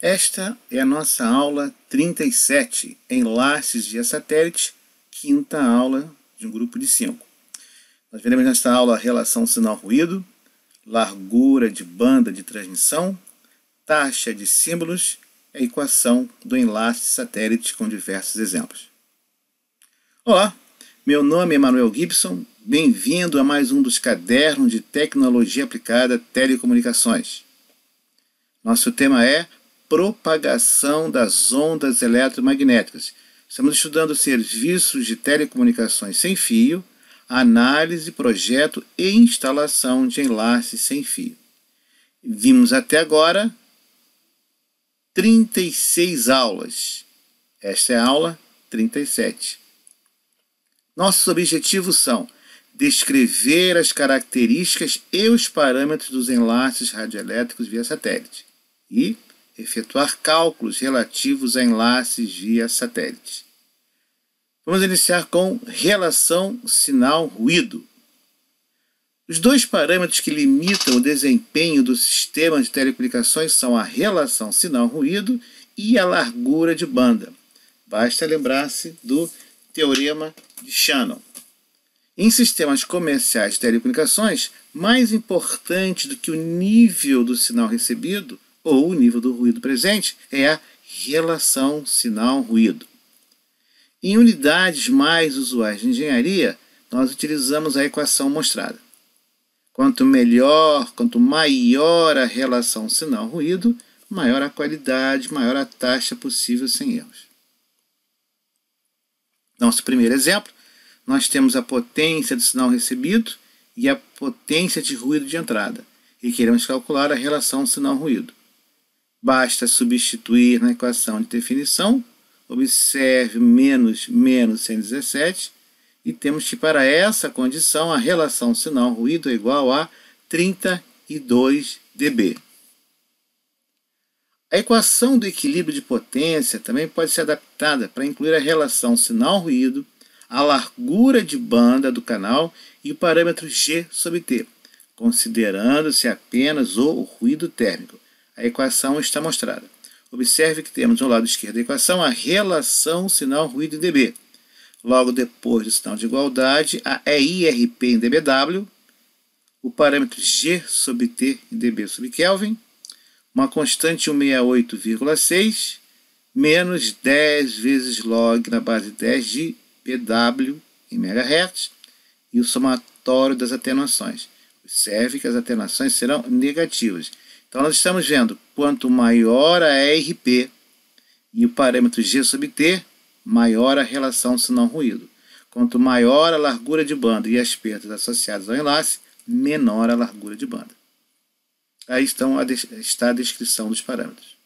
Esta é a nossa aula 37, Enlaces via satélite, quinta aula de um grupo de 5. Nós veremos nesta aula a relação sinal-ruído, largura de banda de transmissão, taxa de símbolos e a equação do enlace satélite com diversos exemplos. Olá, meu nome é Manuel Gibson, bem-vindo a mais um dos cadernos de tecnologia aplicada telecomunicações. Nosso tema é propagação das ondas eletromagnéticas. Estamos estudando serviços de telecomunicações sem fio, análise, projeto e instalação de enlaces sem fio. Vimos até agora 36 aulas. Esta é a aula 37. Nossos objetivos são descrever as características e os parâmetros dos enlaces radioelétricos via satélite e efetuar cálculos relativos a enlaces via satélite. Vamos iniciar com relação sinal-ruído. Os dois parâmetros que limitam o desempenho do sistema de telecomunicações são a relação sinal-ruído e a largura de banda. Basta lembrar-se do teorema de Shannon. Em sistemas comerciais de telecomunicações, mais importante do que o nível do sinal recebido ou o nível do ruído presente é a relação sinal-ruído. Em unidades mais usuais de engenharia, nós utilizamos a equação mostrada. Quanto maior a relação sinal-ruído, maior a qualidade, maior a taxa possível sem erros. Nosso primeiro exemplo, nós temos a potência do sinal recebido e a potência de ruído de entrada, e queremos calcular a relação sinal-ruído. Basta substituir na equação de definição, observe menos 117, e temos que para essa condição a relação sinal-ruído é igual a 32 dB. A equação do equilíbrio de potência também pode ser adaptada para incluir a relação sinal-ruído, a largura de banda do canal e o parâmetro G sobre T, considerando-se apenas o ruído térmico. A equação está mostrada. Observe que temos no lado esquerdo da equação a relação sinal-ruído em dB. Logo depois do sinal de igualdade, a EIRP em dBW, o parâmetro G sobre T em dB sobre Kelvin, uma constante 168,6 menos 10 vezes log na base 10 de PW em MHz e o somatório das atenuações. Observe que as atenuações serão negativas. Então, nós estamos vendo, quanto maior a ERP e o parâmetro G sobre T, maior a relação sinal-ruído. Quanto maior a largura de banda e as perdas associadas ao enlace, menor a largura de banda. Aí está a descrição dos parâmetros.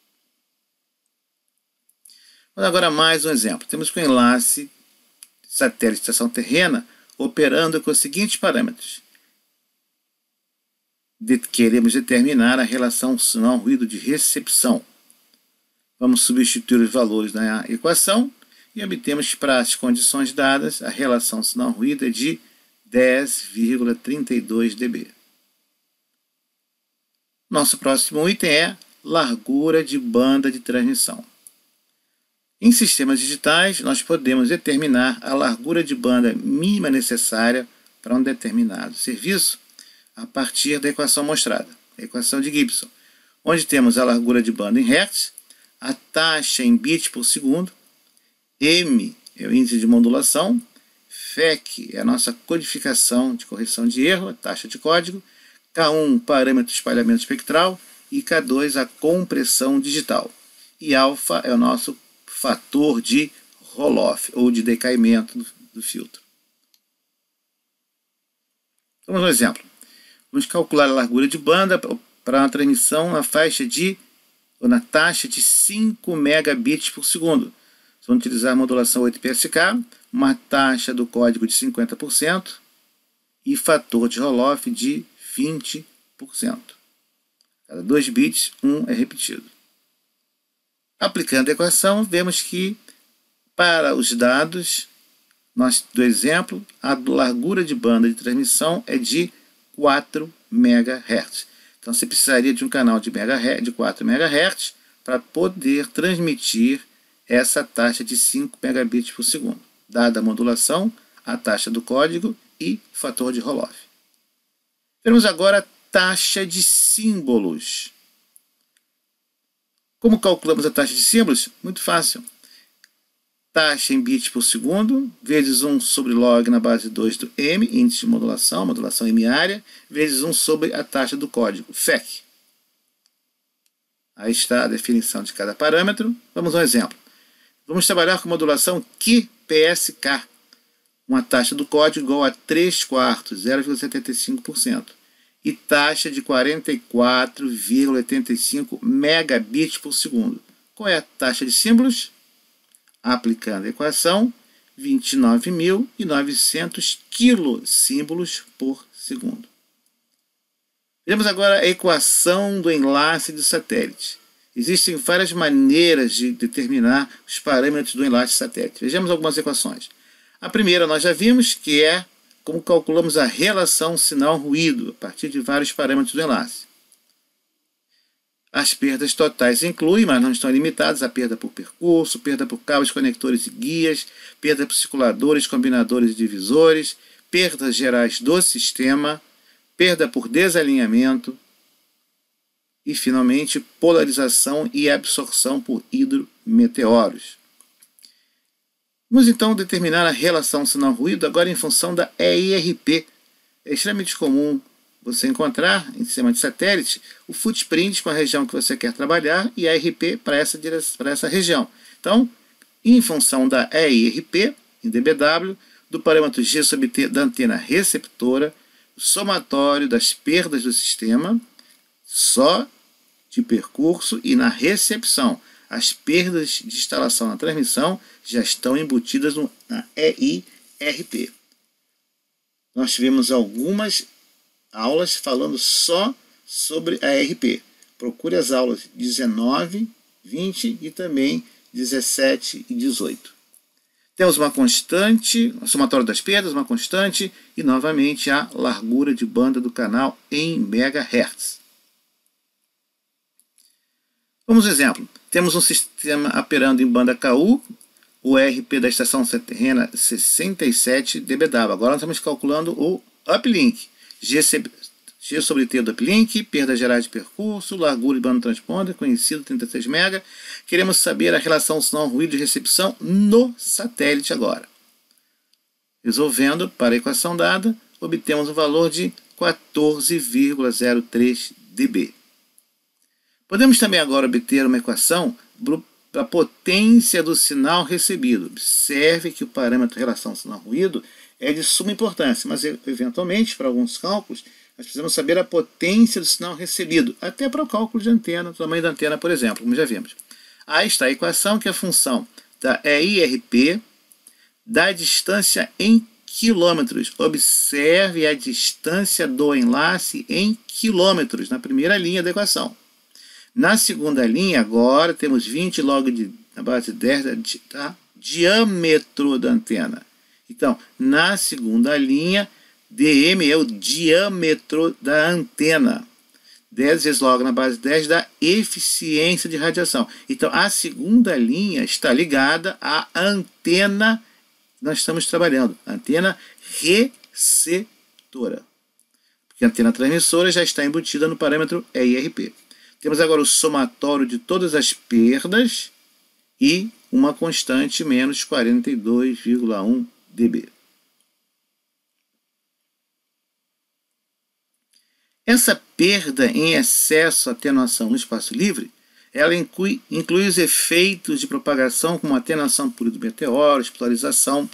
Vamos agora mais um exemplo. Temos que o enlace satélite de estação terrena operando com os seguintes parâmetros. Queremos determinar a relação sinal-ruído de recepção. Vamos substituir os valores na equação e obtemos que para as condições dadas a relação sinal-ruído é de 10,32 dB. Nosso próximo item é largura de banda de transmissão. Em sistemas digitais, nós podemos determinar a largura de banda mínima necessária para um determinado serviço a partir da equação mostrada, a equação de Gibson, onde temos a largura de banda em Hz, a taxa em bits por segundo, M é o índice de modulação, FEC é a nossa codificação de correção de erro, a taxa de código, K1, parâmetro de espalhamento espectral, e K2, a compressão digital. E alfa é o nosso fator de roll-off, ou de decaimento do filtro. Vamos a um exemplo. Vamos calcular a largura de banda para uma transmissão na taxa de 5 megabits por segundo. Vamos utilizar a modulação 8PSK, uma taxa do código de 50% e fator de roll-off de 20%. Cada 2 bits, 1 é repetido. Aplicando a equação, vemos que para os dados do exemplo, a largura de banda de transmissão é de 4 MHz. Então, você precisaria de um canal de 4 MHz para poder transmitir essa taxa de 5 megabits por segundo, dada a modulação, a taxa do código e o fator de roll-off. Temos agora a taxa de símbolos. Como calculamos a taxa de símbolos? Muito fácil. Taxa em bits por segundo, vezes 1 sobre log na base 2 do M, índice de modulação M área, vezes 1 sobre a taxa do código, FEC. Aí está a definição de cada parâmetro. Vamos a um exemplo. Vamos trabalhar com modulação QPSK, uma taxa do código igual a 3/4, 0,75%, e taxa de 44,85 megabits por segundo. Qual é a taxa de símbolos? Aplicando a equação, 29.900 quilosímbolos por segundo. Vejamos agora a equação do enlace do satélite. Existem várias maneiras de determinar os parâmetros do enlace satélite. Vejamos algumas equações. A primeira nós já vimos, que é como calculamos a relação sinal-ruído a partir de vários parâmetros do enlace. As perdas totais incluem, mas não estão limitadas, a perda por percurso, perda por cabos, conectores e guias, perda por circuladores, combinadores e divisores, perdas gerais do sistema, perda por desalinhamento e, finalmente, polarização e absorção por hidrometeoros. Vamos então determinar a relação sinal-ruído agora em função da EIRP. É extremamente comum você encontrar em sistema de satélite o footprint com a região que você quer trabalhar e a EIRP para essa região. Então, em função da EIRP, em dBW, do parâmetro G sobre T da antena receptora, o somatório das perdas do sistema, só de percurso, e na recepção, as perdas de instalação na transmissão já estão embutidas na EIRP. Nós tivemos algumas aulas falando só sobre a EIRP. Procure as aulas 19, 20 e também 17 e 18. Temos uma constante, o somatório das perdas, uma constante e, novamente, a largura de banda do canal em MHz. Vamos ao exemplo. Temos um sistema operando em banda KU, o ERP da estação terrena 67 dBW. Agora nós estamos calculando o uplink. G sobre T do uplink, perda gerais de percurso, largura de banda transponder, conhecido 36 MB. Queremos saber a relação sinal-ruído de recepção no satélite agora. Resolvendo para a equação dada, obtemos um valor de 14,03 dB. Podemos também agora obter uma equação para a potência do sinal recebido. Observe que o parâmetro relação sinal-ruído é de suma importância, mas eventualmente, para alguns cálculos, nós precisamos saber a potência do sinal recebido, até para o cálculo de antena, do tamanho da antena, por exemplo, como já vimos. Aí está a equação, que é a função da EIRP da distância em quilômetros. Observe a distância do enlace em quilômetros na primeira linha da equação. Na segunda linha, agora, temos 20 log na base 10 da diâmetro da antena. Então, na segunda linha, dm é o diâmetro da antena. 10 vezes log na base 10 da eficiência de radiação. Então, a segunda linha está ligada à antena que nós estamos trabalhando. Antena receptora. Porque a antena transmissora já está embutida no parâmetro EIRP. Temos agora o somatório de todas as perdas e uma constante menos 42,1 dB. Essa perda em excesso de atenuação no espaço livre, ela inclui os efeitos de propagação como atenuação por hidrometeoros, polarização,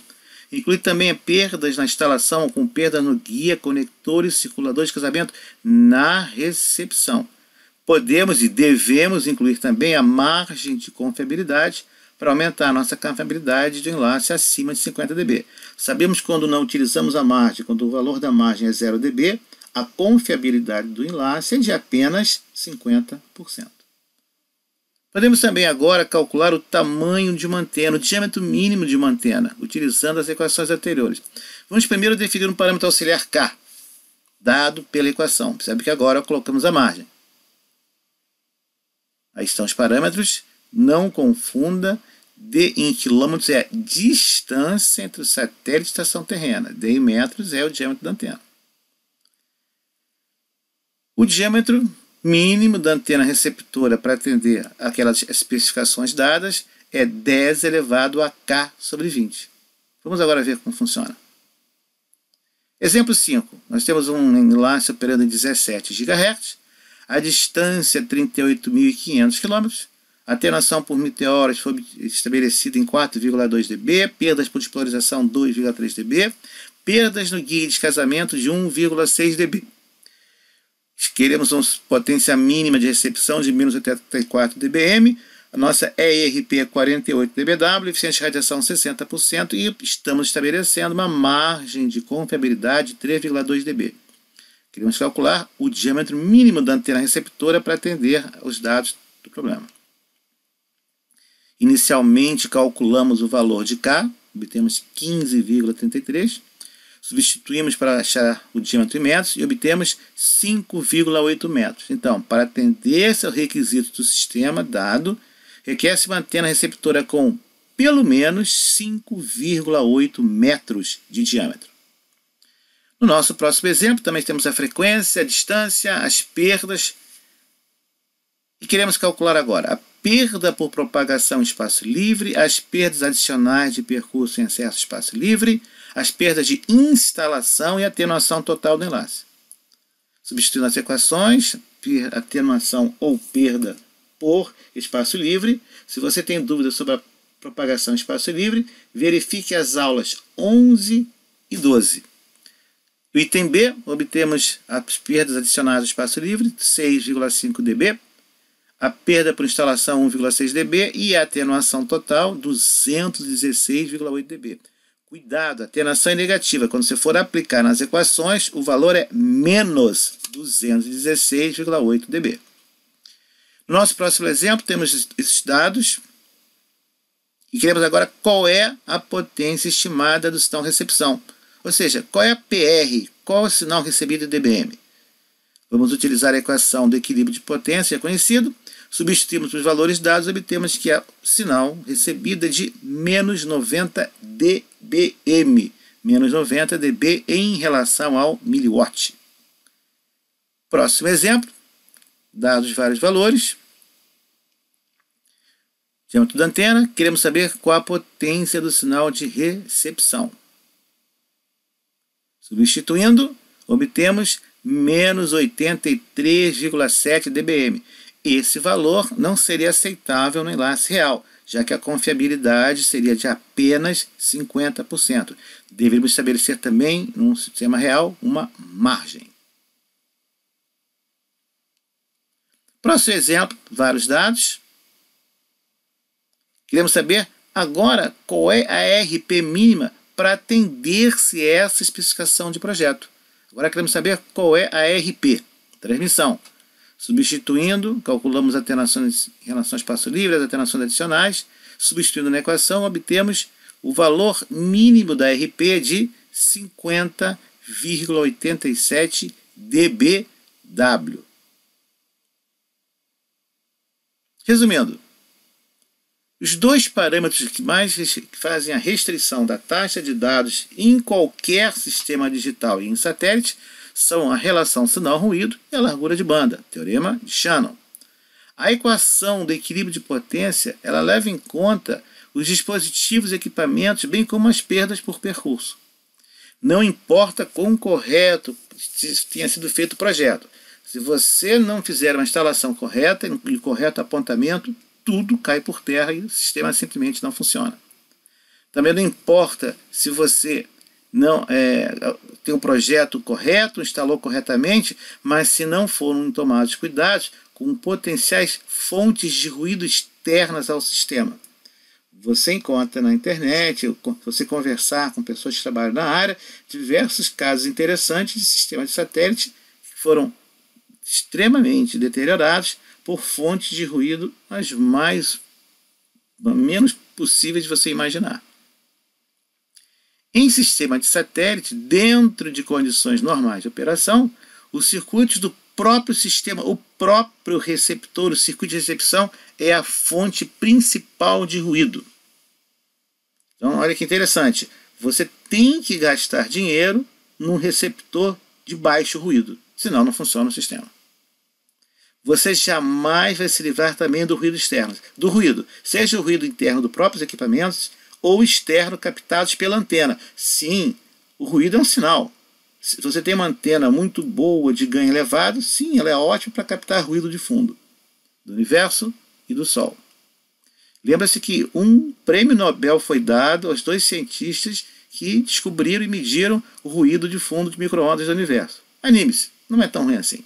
inclui também perdas na instalação com perdas no guia, conectores, circuladores de casamento na recepção. Podemos e devemos incluir também a margem de confiabilidade para aumentar a nossa confiabilidade de enlace acima de 50 dB. Sabemos que quando não utilizamos a margem, quando o valor da margem é 0 dB, a confiabilidade do enlace é de apenas 50%. Podemos também agora calcular o tamanho de uma antena, o diâmetro mínimo de uma antena, utilizando as equações anteriores. Vamos primeiro definir um parâmetro auxiliar K, dado pela equação. Percebe que agora colocamos a margem. Aí estão os parâmetros, não confunda, D em quilômetros é distância entre o satélite e a estação terrena, D em metros é o diâmetro da antena. O diâmetro mínimo da antena receptora para atender aquelas especificações dadas é 10 elevado a K sobre 20. Vamos agora ver como funciona. Exemplo 5. Nós temos um enlace operando em 17 GHz, a distância é 38.500 km, a atenuação por meteoros foi estabelecida em 4,2 dB, perdas por despolarização 2,3 dB, perdas no guia de descasamento de 1,6 dB. Queremos uma potência mínima de recepção de menos 84 dBm, a nossa ERP é 48 dBW, eficiência de radiação 60% e estamos estabelecendo uma margem de confiabilidade de 3,2 dB. Queremos calcular o diâmetro mínimo da antena receptora para atender os dados do problema. Inicialmente calculamos o valor de K, obtemos 15,33, substituímos para achar o diâmetro em metros e obtemos 5,8 metros. Então, para atender esse requisito do sistema dado, requer-se uma antena receptora com pelo menos 5,8 metros de diâmetro. No nosso próximo exemplo, também temos a frequência, a distância, as perdas. E queremos calcular agora a perda por propagação em espaço livre, as perdas adicionais de percurso em excesso de espaço livre, as perdas de instalação e atenuação total do enlace. Substituindo as equações, atenuação ou perda por espaço livre. Se você tem dúvidas sobre a propagação em espaço livre, verifique as aulas 11 e 12. No item B, obtemos as perdas adicionais do espaço livre, 6,5 dB, a perda por instalação 1,6 dB e a atenuação total 216,8 dB. Cuidado, a atenuação é negativa. Quando você for aplicar nas equações, o valor é menos 216,8 dB. No nosso próximo exemplo, temos esses dados e queremos agora qual é a potência estimada do sinal recepção. Ou seja, qual é a PR, qual é o sinal recebido em dBm. Vamos utilizar a equação do equilíbrio de potência, é conhecido. Substituímos os valores dados e obtemos que o sinal recebido é de menos 90 dBm. Menos 90 dB em relação ao miliwatt. Próximo exemplo. Dados vários valores. Diâmetro da antena. Queremos saber qual a potência do sinal de recepção. Substituindo, obtemos menos 83,7 dBm. Esse valor não seria aceitável no enlace real, já que a confiabilidade seria de apenas 50%. Deveríamos estabelecer também, num sistema real, uma margem. Próximo exemplo, vários dados. Queremos saber agora qual é a RP mínima para atender-se essa especificação de projeto. Agora queremos saber qual é a RP, transmissão. Substituindo, calculamos atenuações em relação ao espaço livre, as atenuações adicionais. Substituindo na equação, obtemos o valor mínimo da RP de 50,87 dBW. Resumindo, os dois parâmetros que mais fazem a restrição da taxa de dados em qualquer sistema digital e em satélite são a relação sinal-ruído e a largura de banda, teorema de Shannon. A equação do equilíbrio de potência ela leva em conta os dispositivos e equipamentos, bem como as perdas por percurso. Não importa quão correto tenha sido feito o projeto. Se você não fizer uma instalação correta e o correto apontamento, tudo cai por terra e o sistema simplesmente não funciona. Também não importa se você não tem um projeto correto, instalou corretamente, mas se não foram tomados cuidados com potenciais fontes de ruído externas ao sistema. Você encontra na internet, você conversar com pessoas que trabalham na área, diversos casos interessantes de sistemas de satélite que foram extremamente deteriorados por fontes de ruído as menos possíveis de você imaginar. Em sistema de satélite, dentro de condições normais de operação, os circuitos do próprio sistema, o próprio receptor, o circuito de recepção é a fonte principal de ruído. Então, olha que interessante. Você tem que gastar dinheiro num receptor de baixo ruído, senão não funciona o sistema. Você jamais vai se livrar também do ruído externo. Do ruído, seja o ruído interno dos próprios equipamentos ou externo captados pela antena. Sim, o ruído é um sinal. Se você tem uma antena muito boa de ganho elevado, sim, ela é ótima para captar ruído de fundo do universo e do Sol. Lembra-se que um prêmio Nobel foi dado aos 2 cientistas que descobriram e mediram o ruído de fundo de micro-ondas do universo. Anime-se, não é tão ruim assim.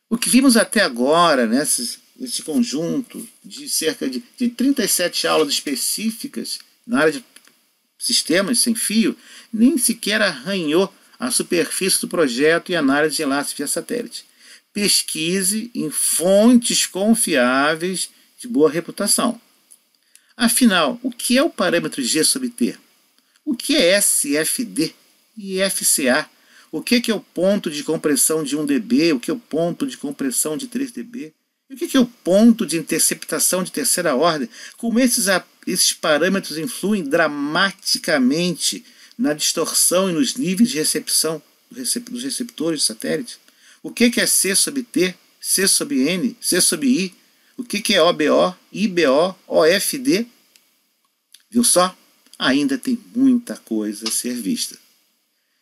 O que vimos até agora, nesse conjunto de cerca de 37 aulas específicas na área de sistemas sem fio, nem sequer arranhou a superfície do projeto e análise de enlaces via satélite. Pesquise em fontes confiáveis de boa reputação. Afinal, o que é o parâmetro G sobre T? O que é SFD e FCA? O que é o ponto de compressão de 1 dB? O que é o ponto de compressão de 3 dB? E o que é o ponto de interceptação de terceira ordem? Como esses parâmetros influem dramaticamente na distorção e nos níveis de recepção dos receptores de satélite? O que é C sobre T, C sobre N, C sobre I? O que é OBO, IBO, OFD? Viu só? Ainda tem muita coisa a ser vista.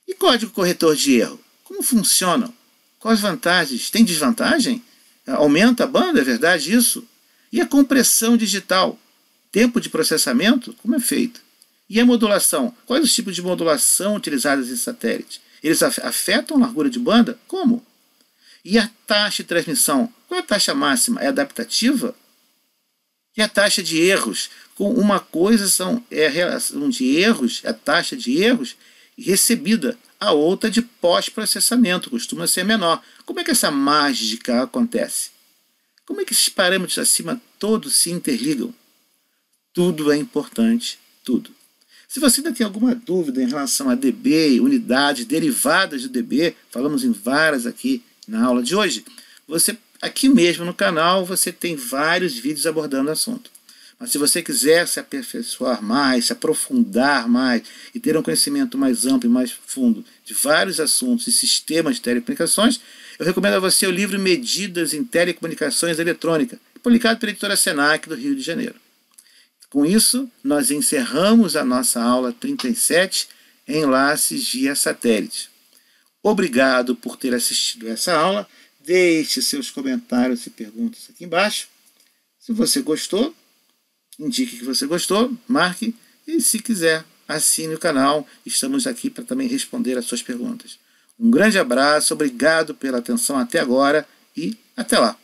E código corretor de erro? Como funcionam? Quais vantagens? Tem desvantagem? Aumenta a banda? É verdade isso? E a compressão digital? Tempo de processamento? Como é feito? E a modulação? Quais os tipos de modulação utilizados em satélite? Eles afetam a largura de banda? Como? E a taxa de transmissão? Qual é a taxa máxima? É adaptativa? E a taxa de erros? Uma coisa é a relação de erros, a taxa de erros recebida, a outra de pós-processamento, costuma ser menor. Como é que essa mágica acontece? Como é que esses parâmetros acima todos se interligam? Tudo é importante, tudo. Se você ainda tem alguma dúvida em relação a dB, unidades derivadas de dB, falamos em várias aqui na aula de hoje, aqui mesmo no canal você tem vários vídeos abordando o assunto. Mas se você quiser se aperfeiçoar mais, se aprofundar mais e ter um conhecimento mais amplo e mais fundo de vários assuntos e sistemas de telecomunicações, eu recomendo a você o livro Medidas em Telecomunicações Eletrônicas, publicado pela editora Senac do Rio de Janeiro. Com isso, nós encerramos a nossa aula 37, Enlaces via Satélite. Obrigado por ter assistido essa aula. Deixe seus comentários e perguntas aqui embaixo. Se você gostou, indique que você gostou, marque e, se quiser, assine o canal. Estamos aqui para também responder as suas perguntas. Um grande abraço, obrigado pela atenção até agora e até lá!